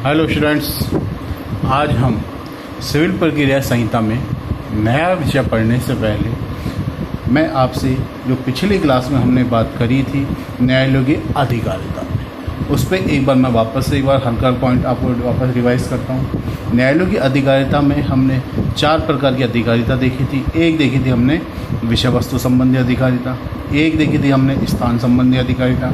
Hello students, आज हम civil प्रक्रिया संहिता में नया विषय पढ़ने से पहले मैं आपसे जो पिछली क्लास में हमने बात करी थी न्यायालयों की अधिकारिता, उस पर एक बार मैं वापस से एक बार हल्का पॉइंट आपको वापस रिवाइज करता हूँ। न्यायालयों की अधिकारिता में हमने 4 प्रकार की अधिकारिता देखी थी। एक देखी थी हमने विषय वस्तु संबंधी अधिकारिता, एक देखी थी हमने स्थान संबंधी अधिकारिता,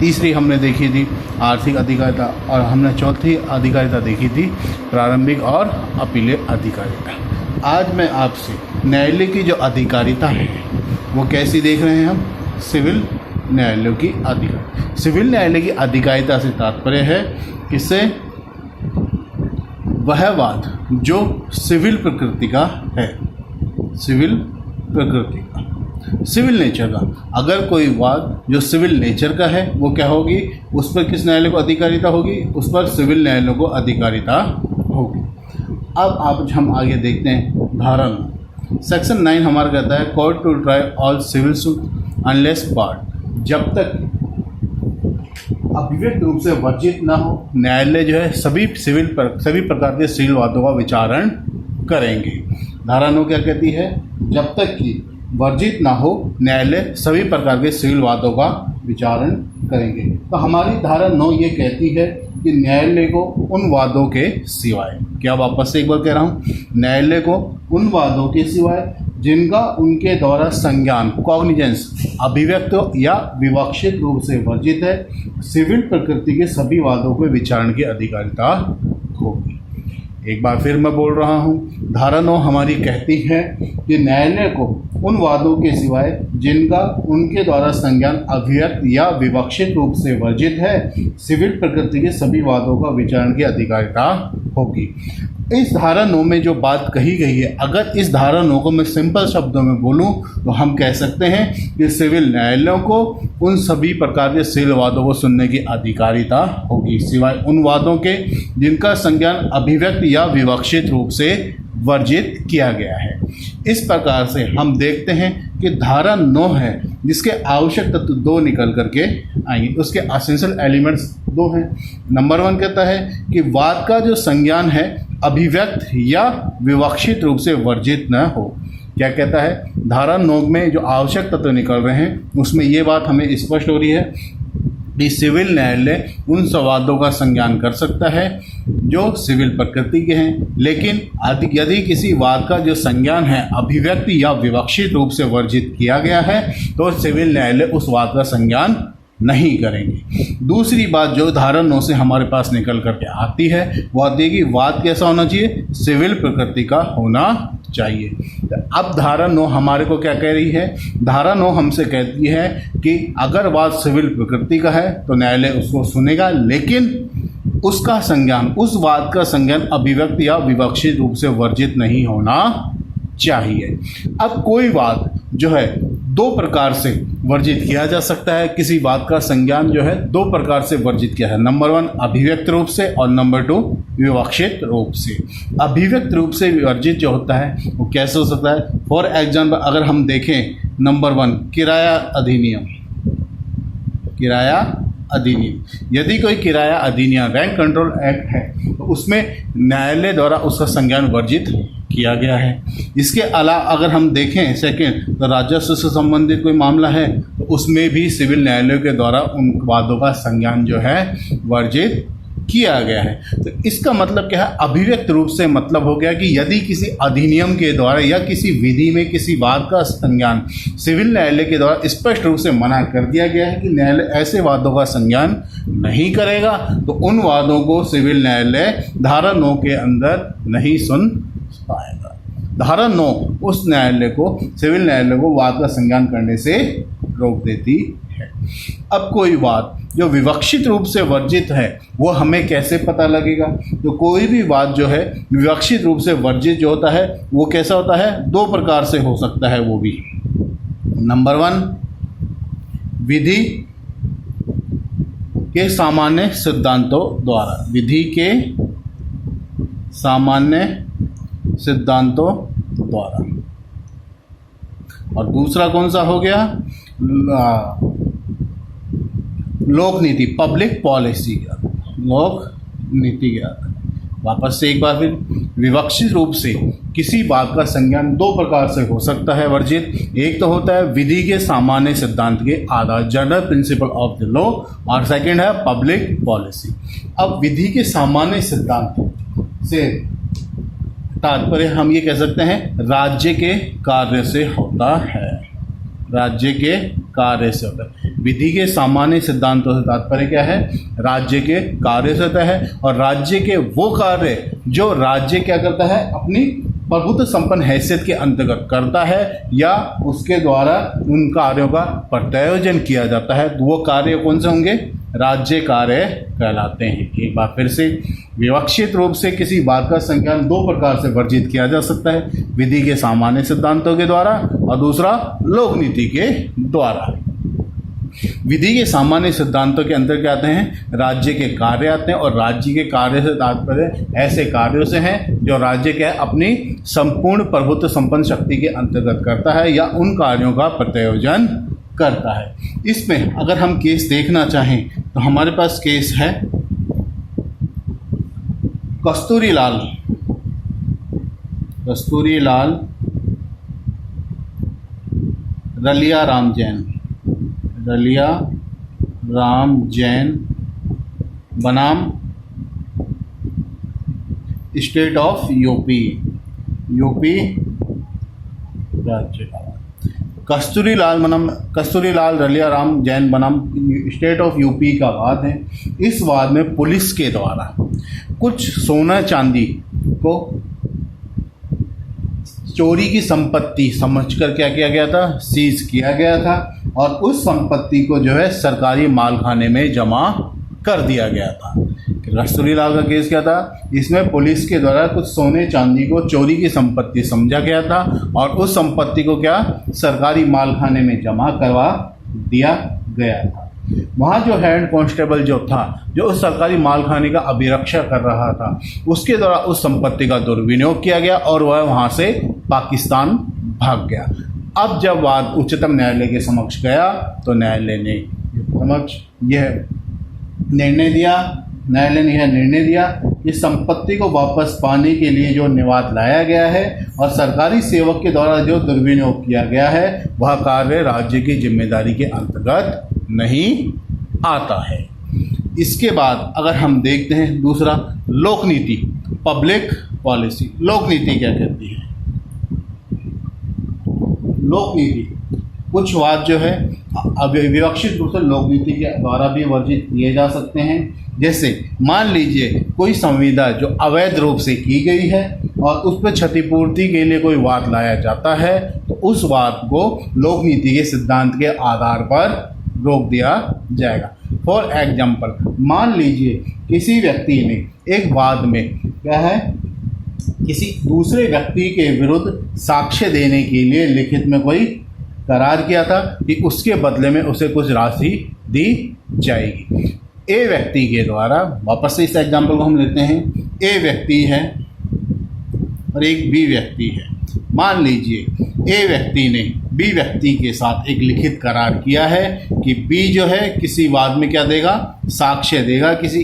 तीसरी हमने देखी थी आर्थिक अधिकारिता और हमने चौथी अधिकारिता देखी थी प्रारंभिक और अपीलीय अधिकारिता। आज मैं आपसे न्यायालय की जो अधिकारिता है वो कैसी देख रहे हैं हम, सिविल न्यायालयों की अधिकारिता। सिविल न्यायालय की अधिकारिता से तात्पर्य है इससे वह वाद जो सिविल प्रकृति का है, सिविल प्रकृति का, सिविल नेचर का। अगर कोई वाद जो सिविल नेचर का है वो क्या होगी, उस पर किस न्यायालय को अधिकारिता होगी, उस पर सिविल न्यायालयों को अधिकारिता होगी। अब हम आगे देखते हैं धारा 9। सेक्शन 9 हमारा कहता है court to try all civil suit unless part, जब तक अभिव्यक्त रूप से वर्जित ना हो न्यायालय जो है सभी प्रकार के सिविल वादों का विचारण करेंगे। धारा 9 क्या कहती है, जब तक कि वर्जित ना हो न्यायालय सभी प्रकार के सिविल वादों का विचारण करेंगे। तो हमारी धारा 9 ये कहती है कि न्यायालय को उन वादों के सिवाय, क्या वापस से एक बार कह रहा हूँ, न्यायालय को उन वादों के सिवाय जिनका उनके द्वारा संज्ञान कॉग्निजेंस अभिव्यक्त या विवक्षित रूप से वर्जित है, सिविल प्रकृति के सभी वादों के विचारण की अधिकारिता होगी। एक बार फिर मैं बोल रहा हूँ, धारा 9 हमारी कहती है कि न्यायालय को उन वादों के सिवाय जिनका उनके द्वारा संज्ञान अभिव्यक्त या विवक्षित रूप से वर्जित है, सिविल प्रकृति के सभी वादों का विचारण की अधिकारिता होगी। इस धारा 9 में जो बात कही गई है, अगर इस धारा 9 को मैं सिंपल शब्दों में बोलूं तो हम कह सकते हैं कि सिविल न्यायालयों को उन सभी प्रकार के सिविल वादों को सुनने की अधिकारिता होगी, सिवाय उन वादों के जिनका संज्ञान अभिव्यक्त या विवक्षित रूप से वर्जित किया गया है। इस प्रकार से हम देखते हैं कि धारा 9 है जिसके आवश्यक तत्व 2 निकल करके आएंगे। उसके एसेंशियल एलिमेंट्स 2 हैं। नंबर 1 कहता है कि वाद का जो संज्ञान है अभिव्यक्त या विवक्षित रूप से वर्जित न हो। क्या कहता है, धारा 9 में जो आवश्यक तत्व निकल रहे हैं उसमें ये बात हमें स्पष्ट हो रही है कि सिविल न्यायालय उन वादों का संज्ञान कर सकता है जो सिविल प्रकृति के हैं, लेकिन यदि किसी वाद का जो संज्ञान है अभिव्यक्त या विवक्षित रूप से वर्जित किया गया है तो सिविल न्यायालय उस वाद का संज्ञान नहीं करेंगे। दूसरी बात जो धारा 9 से हमारे पास निकल करके आती है वो आती है कि वाद कैसा होना चाहिए, सिविल प्रकृति का होना चाहिए। अब धारा 9 हमारे को क्या कह रही है, धारा 9 हमसे कहती है कि अगर वाद सिविल प्रकृति का है तो न्यायालय उसको सुनेगा, लेकिन उसका संज्ञान, उस वाद का संज्ञान अभिव्यक्त या विवक्षित रूप से वर्जित नहीं होना चाहिए। अब कोई वाद जो है 2 प्रकार से वर्जित किया जा सकता है। किसी बात का संज्ञान जो है 2 प्रकार से वर्जित किया है, नंबर 1 अभिव्यक्त रूप से और नंबर 2 विवक्षित रूप से। अभिव्यक्त रूप से वर्जित जो होता है वो कैसे हो सकता है, फॉर एग्जाम्पल अगर हम देखें नंबर 1 किराया अधिनियम, किराया अधिनियम, यदि कोई किराया अधिनियम रैंट कंट्रोल एक्ट है तो उसमें न्यायालय द्वारा उसका संज्ञान वर्जित किया गया है। इसके अलावा अगर हम देखें सेकेंड तो राजस्व से संबंधित कोई मामला है तो उसमें भी सिविल न्यायालयों के द्वारा उन वादों का संज्ञान जो है वर्जित किया गया है। तो इसका मतलब क्या है, अभिव्यक्त रूप से मतलब हो गया कि यदि किसी अधिनियम के द्वारा या किसी विधि में किसी वाद का संज्ञान सिविल न्यायालय के द्वारा स्पष्ट रूप से मना कर दिया गया है कि न्यायालय ऐसे वादों का संज्ञान नहीं करेगा, तो उन वादों को सिविल न्यायालय धारा 9 के अंदर नहीं सुन पाएगा। धारा 9 उस न्यायालय को, सिविल न्यायालय को वाद का संज्ञान करने से रोक देती है। अब कोई वाद जो विवक्षित रूप से वर्जित है वो हमें कैसे पता लगेगा, तो कोई भी वाद जो है विवक्षित रूप से वर्जित जो होता है वो कैसा होता है, 2 प्रकार से हो सकता है वो भी। नंबर 1 विधि के सामान्य सिद्धांतों द्वारा, विधि के सामान्य सिद्धांतों द्वारा, और दूसरा कौन सा हो गया, लोक नीति, पब्लिक पॉलिसी का, लोक नीति के आधार। वापस से एक बार फिर, विवक्षित रूप से किसी बात का संज्ञान दो प्रकार से हो सकता है वर्जित। एक तो होता है विधि के सामान्य सिद्धांत के आधार, general principle of the law, और सेकंड है पब्लिक पॉलिसी। अब विधि के सामान्य सिद्धांत से तात्पर्य हम ये कह सकते हैं राज्य के कार्य से होता है, राज्य के कार्य से होता है। विधि के सामान्य सिद्धांतों से तात्पर्य क्या है? राज्य के कार्य से होता है, और राज्य के वो कार्य जो राज्य क्या करता है, अपनी प्रभुत्व संपन्न हैसियत के अंतर्गत करता है या उसके द्वारा उन कार्यों का प्रत्यायोजन किया जाता है, तो वो कार्य कौन से होंगे? राज्य कार्य कहलाते हैं। एक बार फिर से, विवक्षित रूप से किसी बात का संज्ञान दो प्रकार से वर्जित किया जा सकता है, विधि के सामान्य सिद्धांतों के द्वारा और दूसरा लोक नीति के द्वारा। विधि के सामान्य सिद्धांतों के अंतर्गत आते हैं राज्य के कार्य आते हैं, और राज्य के कार्य से तात्पर्य ऐसे कार्यों से हैं जो राज्य के अपनी संपूर्ण प्रभुत्व संपन्न शक्ति के अंतर्गत करता है या उन कार्यों का प्रत्यायोजन करता है। इसमें अगर हम केस देखना चाहें तो हमारे पास केस है कस्तूरीलाल रलिया राम जैन बनाम स्टेट ऑफ यूपी राज्य। कस्तूरीलाल रलिया राम जैन बनाम स्टेट ऑफ यूपी का वाद है। इस वाद में पुलिस के द्वारा कुछ सोना चांदी को चोरी की संपत्ति समझकर क्या किया गया था? सीज किया गया था, और उस संपत्ति को जो है सरकारी मालखाने में जमा कर दिया गया था। कस्तूरीलाल का केस क्या था? इसमें पुलिस के द्वारा कुछ सोने चांदी को चोरी की संपत्ति समझा गया था और उस संपत्ति को क्या सरकारी मालखाने में जमा करवा दिया गया था। वहाँ जो हेड कांस्टेबल जो था, जो उस सरकारी मालखाने का अभिरक्षा कर रहा था, उसके द्वारा उस संपत्ति का दुर्विनियोग किया गया और वह वहाँ से पाकिस्तान भाग गया। अब जब वाद उच्चतम न्यायालय के समक्ष गया तो न्यायालय ने यह निर्णय दिया कि संपत्ति को वापस पाने के लिए जो निवाद लाया गया है और सरकारी सेवक के द्वारा जो दुर्विनियोग किया गया है, वह कार्य राज्य की जिम्मेदारी के अंतर्गत नहीं आता है। इसके बाद अगर हम देखते हैं दूसरा, लोक नीति, पब्लिक पॉलिसी। लोक नीति क्या कहती है? लोक नीति कुछ वाद जो है विवक्षित रूप से लोक नीति के द्वारा भी वर्जित किए जा सकते हैं। जैसे मान लीजिए कोई संविदा जो अवैध रूप से की गई है और उस पर क्षतिपूर्ति के लिए कोई वाद लाया जाता है, तो उस वाद को लोक नीति के सिद्धांत के आधार पर रोक दिया जाएगा। फॉर एग्जाम्पल, मान लीजिए किसी व्यक्ति ने एक वाद में क्या है, किसी दूसरे व्यक्ति के विरुद्ध साक्ष्य देने के लिए लिखित में कोई करार किया था कि उसके बदले में उसे कुछ राशि दी जाएगी। ए व्यक्ति के द्वारा, वापस से इस एग्जाम्पल को हम लेते हैं, ए व्यक्ति है और एक बी व्यक्ति है। मान लीजिए ए व्यक्ति ने बी व्यक्ति के साथ एक लिखित करार किया है कि बी जो है किसी वाद में क्या देगा, साक्ष्य देगा किसी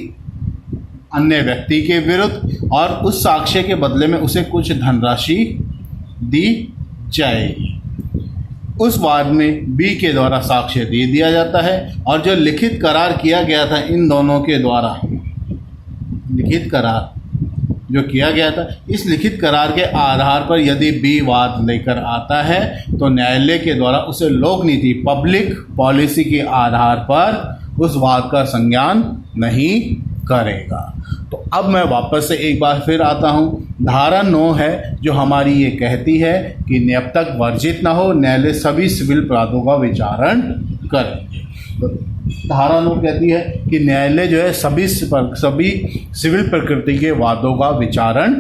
अन्य व्यक्ति के विरुद्ध, और उस साक्ष्य के बदले में उसे कुछ धनराशि दी जाएगी। उस वाद में बी के द्वारा साक्ष्य दे दिया जाता है और जो लिखित करार किया गया था इन दोनों के द्वारा, लिखित करार जो किया गया था, इस लिखित करार के आधार पर यदि बी वाद लेकर आता है तो न्यायालय के द्वारा उसे लोक नीति, पब्लिक पॉलिसी के आधार पर उस वाद का संज्ञान नहीं करेगा। तो अब मैं वापस से एक बार फिर आता हूँ। धारा 9 है जो हमारी ये कहती है कि जब तक वर्जित ना हो न्यायालय सभी सिविल अपराधों का विचारण करेंगे। तो धारा 9 कहती है कि न्यायालय जो है सभी सिविल प्रकृति के वादों का विचारण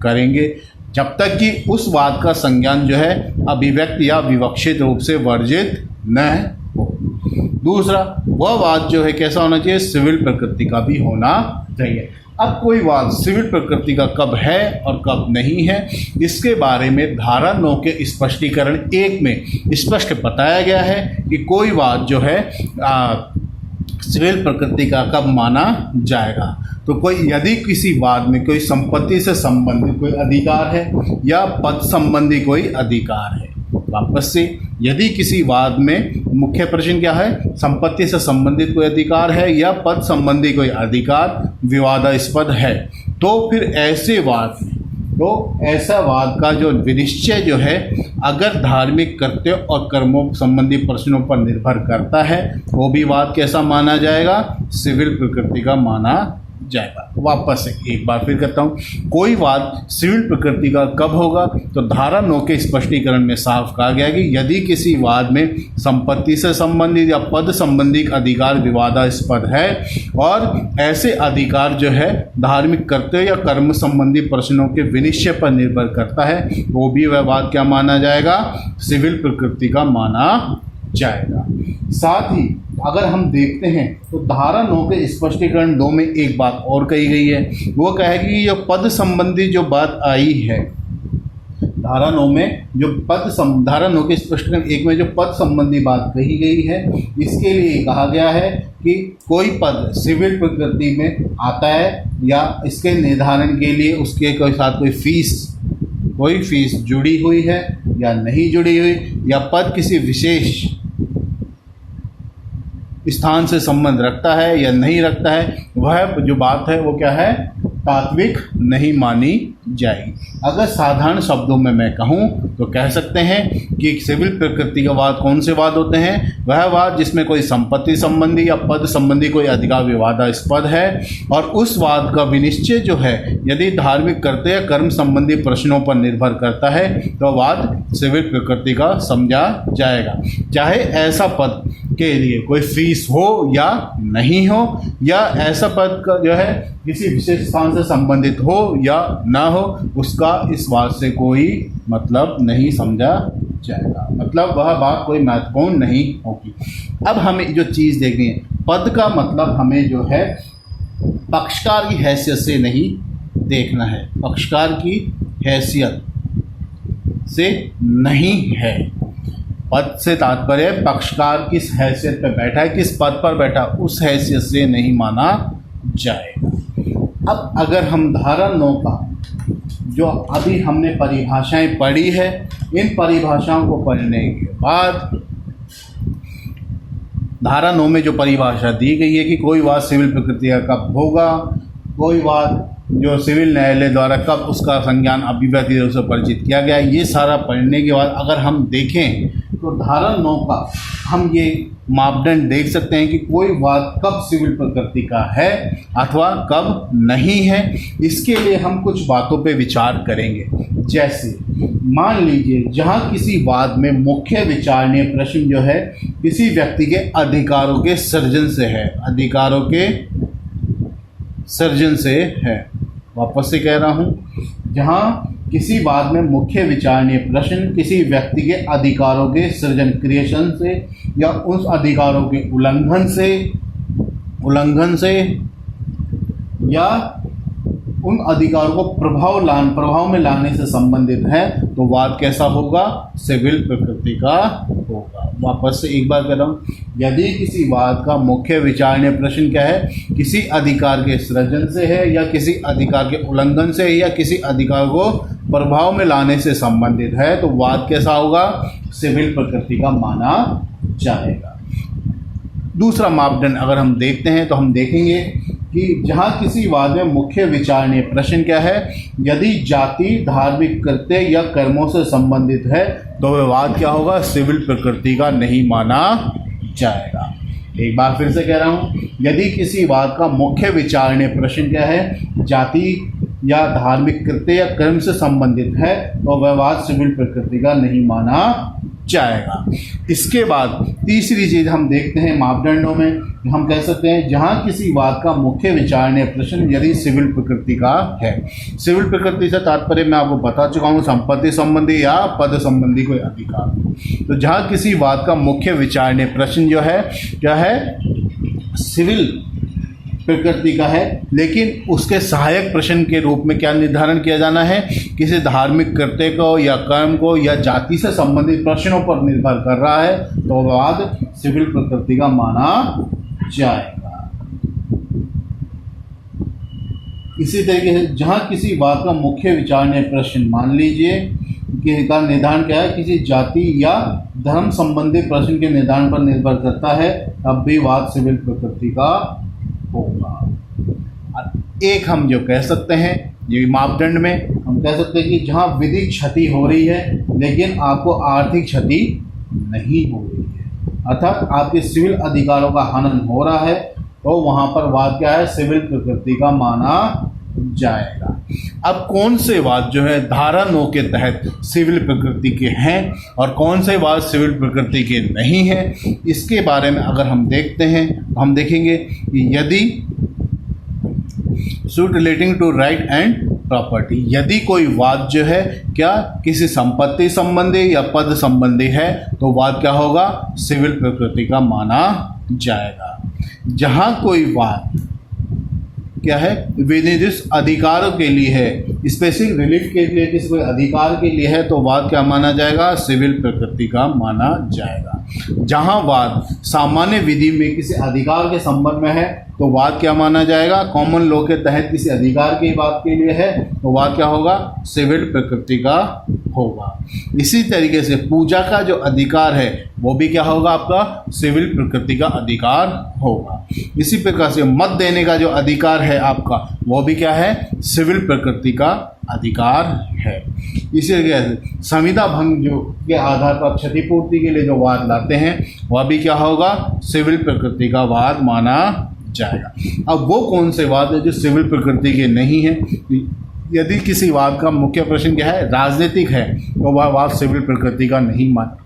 करेंगे जब तक कि उस वाद का संज्ञान जो है अभिव्यक्त या विवक्षित रूप से वर्जित न हो। दूसरा, वह वाद जो है कैसा होना चाहिए, सिविल प्रकृति का भी होना चाहिए। अब कोई वाद सिविल प्रकृति का कब है और कब नहीं है, इसके बारे में धारा 9 के स्पष्टीकरण 1 में स्पष्ट बताया गया है कि कोई वाद जो है सिविल प्रकृति का कब माना जाएगा। तो कोई यदि किसी वाद में कोई संपत्ति से संबंधित कोई अधिकार है या पद संबंधी कोई अधिकार है, वापस से यदि किसी वाद में मुख्य प्रश्न क्या है, संपत्ति से संबंधित कोई अधिकार है या पद संबंधी कोई अधिकार विवादास्पद है, तो फिर ऐसे वाद में ऐसा वाद का जो विनिश्चय जो है अगर धार्मिक कृत्यों और कर्मों संबंधी प्रश्नों पर निर्भर करता है, वो भी वाद कैसा माना जाएगा, सिविल प्रकृति का माना जाएगा। वापस से एक बार फिर कहता हूँ, कोई वाद सिविल प्रकृति का कब होगा, तो धारा 9 के स्पष्टीकरण में साफ कहा गया कि यदि किसी वाद में संपत्ति से संबंधित या पद संबंधी अधिकार विवादास्पद है और ऐसे अधिकार जो है धार्मिक कर्तव्य या कर्म संबंधी प्रश्नों के विनिश्चय पर निर्भर करता है, वो भी वह वाद क्या माना जाएगा, सिविल प्रकृति का माना जाएगा। साथ ही अगर हम देखते हैं तो धारा 9 के स्पष्टीकरण 2 में एक बात और कही गई है, वो कहेगी कि जो पद संबंधी जो बात आई है, धारा 9 में जो धारा 9 के स्पष्टीकरण 1 में जो पद संबंधी बात कही गई है, इसके लिए कहा गया है कि कोई पद सिविल प्रकृति में आता है या इसके निर्धारण के लिए उसके साथ कोई फीस जुड़ी हुई है या नहीं जुड़ी हुई, या पद किसी विशेष स्थान से संबंध रखता है या नहीं रखता है, वह जो बात है वो क्या है, तात्विक नहीं मानी जाएगी। अगर साधारण शब्दों में मैं कहूँ तो कह सकते हैं कि सिविल प्रकृति का वाद कौन से वाद होते हैं, वह वाद जिसमें कोई संपत्ति संबंधी या पद संबंधी कोई अधिकार विवादास्पद है और उस वाद का विनिश्चय जो है यदि धार्मिक कर्तव्य या कर्म संबंधी प्रश्नों पर निर्भर करता है, तो वाद सिविल प्रकृति का समझा जाएगा। चाहे ऐसा पद के लिए कोई फीस हो या नहीं हो, या ऐसा पद का जो है किसी विशेष स्थान से संबंधित हो या ना हो, उसका इस बात से कोई मतलब नहीं समझा जाएगा, मतलब वह बात कोई महत्वपूर्ण नहीं होगी। अब हमें जो चीज़ देखनी है, पद का मतलब हमें जो है पक्षकार की हैसियत से नहीं देखना है, पक्षकार की हैसियत से नहीं है। पद से तात्पर्य पक्षकार किस हैसियत पर बैठा है, किस पद पर बैठा, उस हैसियत से नहीं माना जाएगा। अब अगर हम धारा 9 का जो अभी हमने परिभाषाएं पढ़ी है, इन परिभाषाओं को पढ़ने के बाद धारा 9 में जो परिभाषा दी गई है कि कोई वाद सिविल प्रकृति का कब होगा, कोई वाद जो सिविल न्यायालय द्वारा कब उसका संज्ञान अभिव्यक्ति रूप से परिचित किया गया, ये सारा पढ़ने के बाद अगर हम देखें तो धारा 9 का हम ये मापदंड देख सकते हैं कि कोई वाद कब सिविल प्रकृति का है अथवा कब नहीं है। इसके लिए हम कुछ बातों पे विचार करेंगे। जैसे मान लीजिए जहाँ किसी वाद में मुख्य विचारणीय प्रश्न जो है किसी व्यक्ति के अधिकारों के सृजन से है, अधिकारों के सृजन से है। वापस से कह रहा हूँ, जहाँ किसी वाद में मुख्य विचारणीय प्रश्न किसी व्यक्ति के अधिकारों के सृजन क्रिएशन से या उस अधिकारों के उल्लंघन से या उन अधिकारों को प्रभाव में लाने से संबंधित है, तो वाद कैसा होगा, सिविल प्रकृति का होगा। वापस से एक बार कह रहा हूँ, यदि किसी वाद का मुख्य विचारणीय प्रश्न क्या है, किसी अधिकार के सृजन से है या किसी अधिकार के उल्लंघन से या किसी अधिकार को प्रभाव में लाने से संबंधित है, तो वाद कैसा होगा, सिविल प्रकृति का माना जाएगा। दूसरा मापदंड अगर हम देखते हैं तो हम देखेंगे कि जहाँ किसी वाद में मुख्य विचारणीय प्रश्न क्या है, यदि जाति धार्मिक कृत्य या कर्मों से संबंधित है, तो वह वाद क्या होगा, सिविल प्रकृति का नहीं माना जाएगा। एक बार फिर से कह रहा हूँ, यदि किसी वाद का मुख्य विचारणीय प्रश्न क्या है, जाति या धार्मिक कृत्य या कर्म से संबंधित है, तो वह वाद सिविल प्रकृति का नहीं माना जाएगा। इसके बाद तीसरी चीज़ हम देखते हैं मापदंडों में, हम कह सकते हैं जहाँ किसी वाद का मुख्य विचारणीय प्रश्न यदि सिविल प्रकृति का है। सिविल प्रकृति से तात्पर्य मैं आपको बता चुका हूँ, संपत्ति संबंधी या पद संबंधी कोई अधिकार। तो जहाँ किसी वाद का मुख्य विचारणीय प्रश्न जो है क्या है, सिविल प्रकृति का है, लेकिन उसके सहायक प्रश्न के रूप में क्या निर्धारण किया जाना है, किसी धार्मिक कृत्य को या कर्म को या जाति से संबंधित प्रश्नों पर निर्भर कर रहा है, तो वाद सिविल प्रकृति का माना जाएगा। इसी तरीके से जहाँ किसी बात का मुख्य विचार ने प्रश्न, मान लीजिए कि का निर्धारण क्या है, किसी जाति या धर्म संबंधी प्रश्न के निर्धारण पर निर्भर करता है, तब भी वाद सिविल प्रकृति का होगा। एक हम जो कह सकते हैं, ये मापदंड में हम कह सकते हैं कि जहाँ विधिक क्षति हो रही है लेकिन आपको आर्थिक क्षति नहीं हो रही है, अर्थात आपके सिविल अधिकारों का हनन हो रहा है, तो वहाँ पर वाद क्या है, सिविल प्रकृति का माना जाएगा। अब कौन से वाद जो है धारा 9 के तहत सिविल प्रकृति के हैं और कौन से वाद सिविल प्रकृति के नहीं हैं, इसके बारे में अगर हम देखते हैं तो हम देखेंगे कि यदि suit relating to right and property, यदि कोई वाद जो है क्या किसी संपत्ति संबंधी या पद संबंधी है तो वाद क्या होगा, सिविल प्रकृति का माना जाएगा। जहाँ कोई वाद क्या है विनिर्दिष्ट अधिकारों के लिए है, स्पेसिफिक रिलीफ के लिए किसी कोई अधिकार के लिए है, तो वाद क्या माना जाएगा, सिविल प्रकृति का माना जाएगा। जहाँ वाद सामान्य विधि में किसी अधिकार के संबंध में है तो वाद क्या माना जाएगा, कॉमन लॉ के तहत किसी अधिकार की बात के लिए है तो वाद क्या होगा, सिविल प्रकृति का होगा। इसी तरीके से पूजा का जो अधिकार है वो भी क्या होगा, आपका सिविल प्रकृति का अधिकार होगा। इसी प्रकार से मत देने का जो अधिकार है आपका, वो भी क्या है, सिविल प्रकृति का अधिकार है। इसी तरीके से संविदा भंग जो के आधार पर क्षतिपूर्ति के लिए जो वाद लाते हैं वह भी क्या होगा, सिविल प्रकृति का वाद माना जाएगा। अब वो कौन से वाद है जो सिविल प्रकृति के नहीं है, यदि किसी वाद का मुख्य प्रश्न क्या है, राजनीतिक है, तो वह वाद सिविल प्रकृति का नहीं माना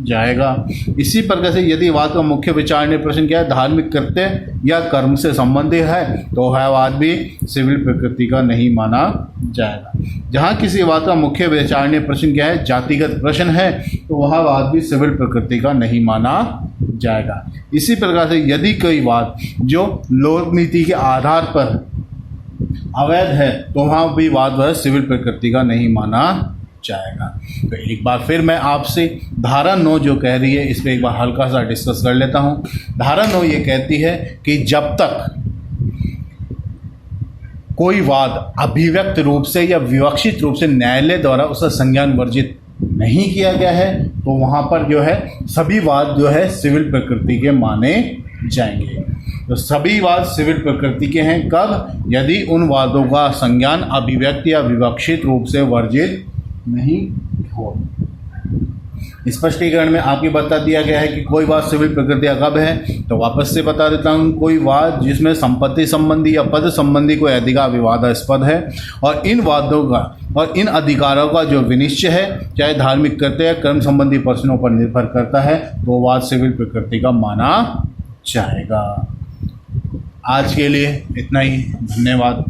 जाएगा। इसी प्रकार से यदि वाद का मुख्य विचारणीय प्रश्न क्या है, धार्मिक कृत्य या कर्म से संबंधित है तो वह वाद भी सिविल प्रकृति का नहीं माना जाएगा। जहाँ किसी वाद का मुख्य विचारणीय प्रश्न क्या है, जातिगत प्रश्न है, तो वह वाद भी सिविल प्रकृति का नहीं माना जाएगा। इसी प्रकार से यदि कोई वाद जो लोक नीति के आधार पर अवैध है तो वहाँ भी वाद वह सिविल प्रकृति का नहीं माना जाएगा। तो एक बार फिर मैं आपसे धारा 9 जो कह रही है इस पर एक बार हल्का सा डिस्कस कर लेता हूँ। धारा 9 ये कहती है कि जब तक कोई वाद अभिव्यक्त रूप से या विवक्षित रूप से न्यायालय द्वारा उसका संज्ञान वर्जित नहीं किया गया है तो वहाँ पर जो है सभी वाद जो है सिविल प्रकृति के माने जाएंगे। तो सभी वाद सिविल प्रकृति के हैं कब, यदि उन वादों का संज्ञान अभिव्यक्त या विवक्षित रूप से वर्जित नहीं हो। स्पष्टीकरण में आपको बता दिया गया है कि कोई वाद सिविल प्रकृति का कब है, तो वापस से बता देता हूँ, कोई वाद जिसमें संपत्ति संबंधी या पद संबंधी कोई अधिकार विवादास्पद है और इन वादों का और इन अधिकारों का जो विनिश्चय है चाहे धार्मिक कृत्य या कर्म संबंधी प्रश्नों पर निर्भर करता है तो वाद सिविल प्रकृति का माना जाएगा। आज के लिए इतना ही, धन्यवाद।